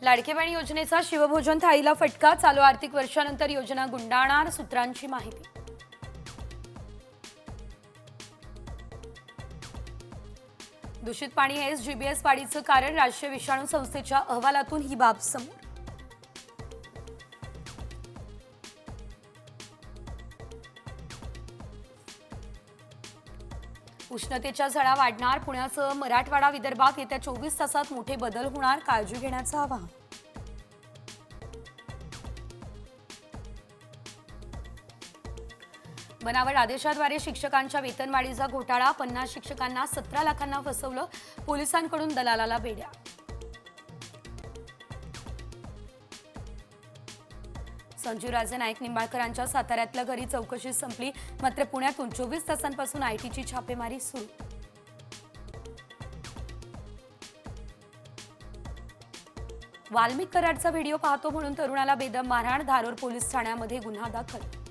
लाडकी बहीण योजनेचा शिवभोजन थाळीला फटका। चालू आर्थिक वर्षानंतर योजना गुंडाळणार, सूत्रांची माहिती। दूषित पाणी हेच जीबीएस वाढीचं कारण। राष्ट्रीय विषाणू संस्थेच्या अहवालातून ही बाब समोर। उष्णतेच्या झळा वाढणार। पुण्यासह मराठवाडा विदर्भात येत्या 24 तासात मोठे बदल होणार, काळजी घेण्याचं आवाहन। बनावट आदेशाद्वारे शिक्षकांच्या वेतनवाढीचा घोटाळा। 50 शिक्षकांना 17 लाखांना फसवलं, पोलिसांकडून दलालाला बेड्या। संजू राजे नाईक निंबाळकरांच्या साताऱ्यातल्या घरी चौकशी संपली, मात्र पुण्यातून 24 तासांपासून आयटीची छापेमारी सुरू। वाल्मिक कराडचा व्हिडिओ पाहतो म्हणून तरुणाला बेदम मारहाण। धारोर पोलीस ठाण्यामध्ये गुन्हा दाखल।